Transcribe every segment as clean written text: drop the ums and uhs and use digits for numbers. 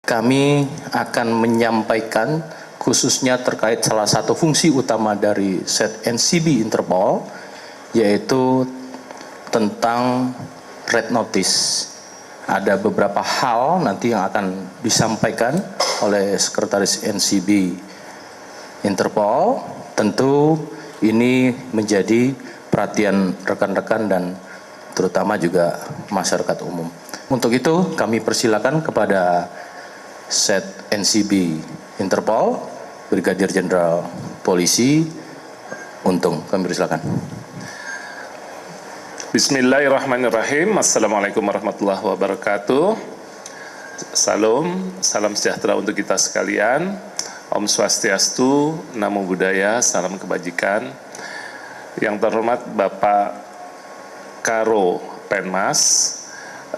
Kami akan menyampaikan khususnya terkait salah satu fungsi utama dari set NCB Interpol, yaitu tentang red notice. Ada beberapa hal nanti yang akan disampaikan oleh Sekretaris NCB Interpol. Tentu ini menjadi perhatian rekan-rekan dan terutama juga masyarakat umum. Untuk itu kami persilakan kepada Set NCB Interpol, Brigadir Jenderal Polisi Untung. Kami persilakan. Bismillahirrahmanirrahim. Assalamualaikum warahmatullahi wabarakatuh. Salam sejahtera untuk kita sekalian. Om Swastiastu, Namo Buddhaya, salam kebajikan. Yang terhormat Bapak Karo Penmas,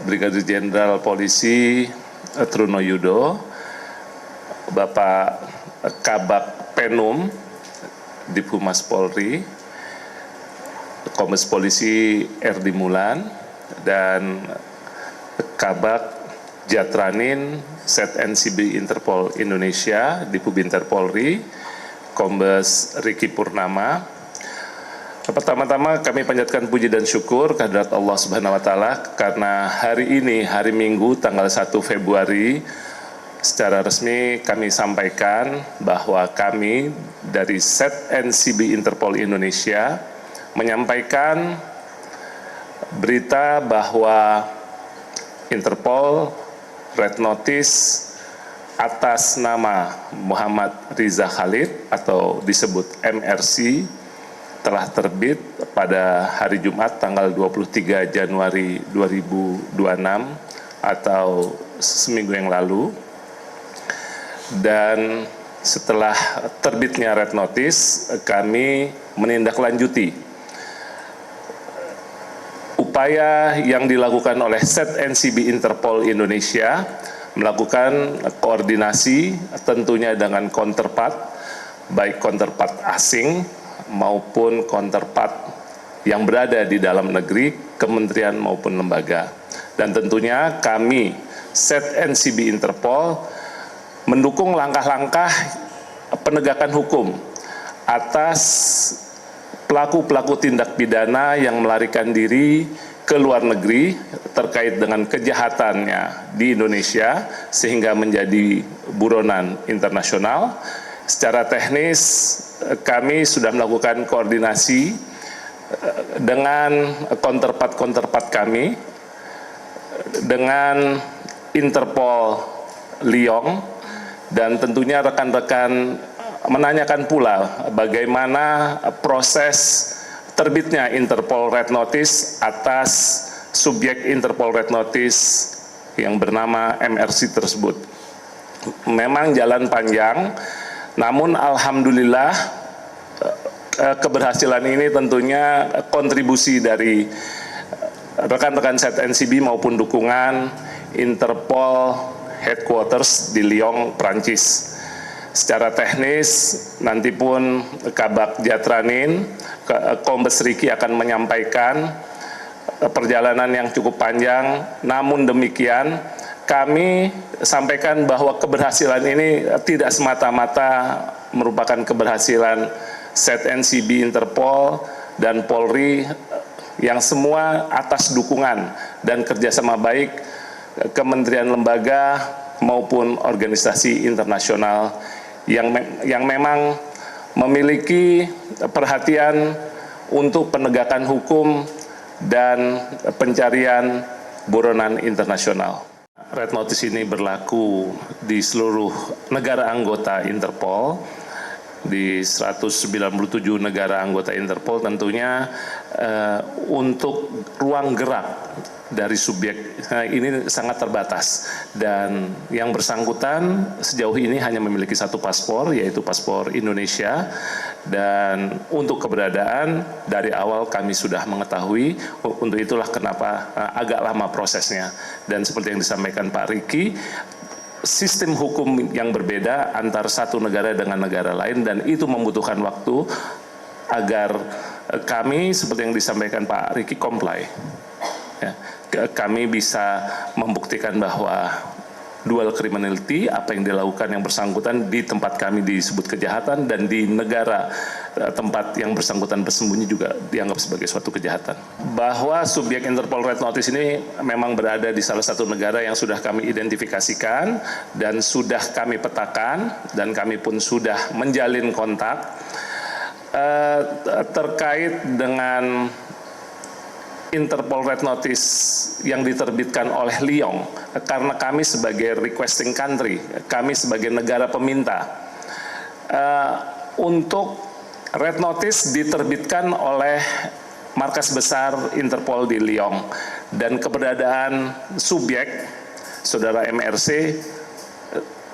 Brigadir Jenderal Polisi Truno Yudo, Bapak Kabak Penum Diphumas Polri, Kombes Polisi Erdi Mulan, dan Kabak Jatranin Set NCB Interpol Indonesia Dipubinter Polri, Kombes Riki Purnama. Pertama-tama kami panjatkan puji dan syukur kehadirat Allah Subhanahu wa Ta'ala karena hari ini, hari Minggu, tanggal 1 Februari, secara resmi kami sampaikan bahwa kami dari Set NCB Interpol Indonesia menyampaikan berita bahwa Interpol red notice atas nama Muhammad Riza Khalid atau disebut MRC telah terbit pada hari Jumat tanggal 23 Januari 2026 atau seminggu yang lalu. Dan setelah terbitnya red notice, kami menindaklanjuti upaya yang dilakukan oleh Set NCB Interpol Indonesia melakukan koordinasi tentunya dengan counterpart, baik counterpart asing maupun counterpart yang berada di dalam negeri, kementerian maupun lembaga. Dan tentunya kami, Set NCB Interpol, mendukung langkah-langkah penegakan hukum atas pelaku-pelaku tindak pidana yang melarikan diri ke luar negeri terkait dengan kejahatannya di Indonesia sehingga menjadi buronan internasional. Secara teknis kami sudah melakukan koordinasi dengan counterpart kami, dengan Interpol Lyon, dan tentunya rekan-rekan menanyakan pula bagaimana proses terbitnya Interpol Red Notice atas subjek Interpol Red Notice yang bernama MRC tersebut. Memang jalan panjang, namun alhamdulillah keberhasilan ini tentunya kontribusi dari rekan-rekan Set NCB maupun dukungan Interpol Headquarters di Lyon, Prancis. Secara teknis nanti pun Kabak Jatranin, Kombes Riki akan menyampaikan perjalanan yang cukup panjang, namun demikian kami sampaikan bahwa keberhasilan ini tidak semata-mata merupakan keberhasilan Set NCB Interpol dan Polri yang semua atas dukungan dan kerjasama baik kementerian lembaga maupun organisasi internasional yang memang memiliki perhatian untuk penegakan hukum dan pencarian buronan internasional. Red Notice ini berlaku di seluruh negara anggota Interpol, di 197 negara anggota Interpol. Tentunya untuk ruang gerak dari subjek ini sangat terbatas, dan yang bersangkutan sejauh ini hanya memiliki satu paspor, yaitu paspor Indonesia. Dan untuk keberadaan dari awal kami sudah mengetahui, untuk itulah kenapa agak lama prosesnya. Dan seperti yang disampaikan Pak Riki, sistem hukum yang berbeda antara satu negara dengan negara lain, dan itu membutuhkan waktu agar kami, seperti yang disampaikan Pak Riki, comply. Ya, kami bisa membuktikan bahwa dual criminality, apa yang dilakukan yang bersangkutan di tempat kami disebut kejahatan, dan di negara tempat yang bersangkutan bersembunyi juga dianggap sebagai suatu kejahatan. Bahwa subjek Interpol Red Notice ini memang berada di salah satu negara yang sudah kami identifikasikan dan sudah kami petakan, dan kami pun sudah menjalin kontak terkait dengan Interpol Red Notice yang diterbitkan oleh Lyon, karena kami sebagai requesting country, kami sebagai negara peminta, untuk Red Notice diterbitkan oleh markas besar Interpol di Lyon, dan keberadaan subjek saudara MRC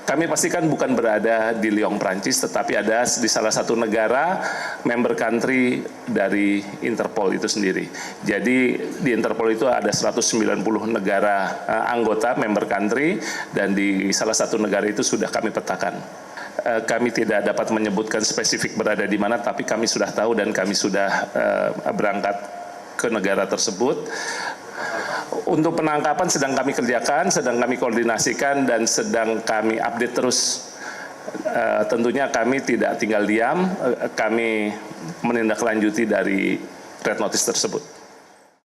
kami pastikan bukan berada di Lyon, Prancis, tetapi ada di salah satu negara member country dari Interpol itu sendiri. Jadi di Interpol itu ada 190 negara anggota member country, dan di salah satu negara itu sudah kami petakan. Kami tidak dapat menyebutkan spesifik berada di mana, tapi kami sudah tahu dan kami sudah berangkat ke negara tersebut. Untuk penangkapan sedang kami kerjakan, sedang kami koordinasikan, dan sedang kami update terus. Tentunya kami tidak tinggal diam, kami menindaklanjuti dari Red Notice tersebut.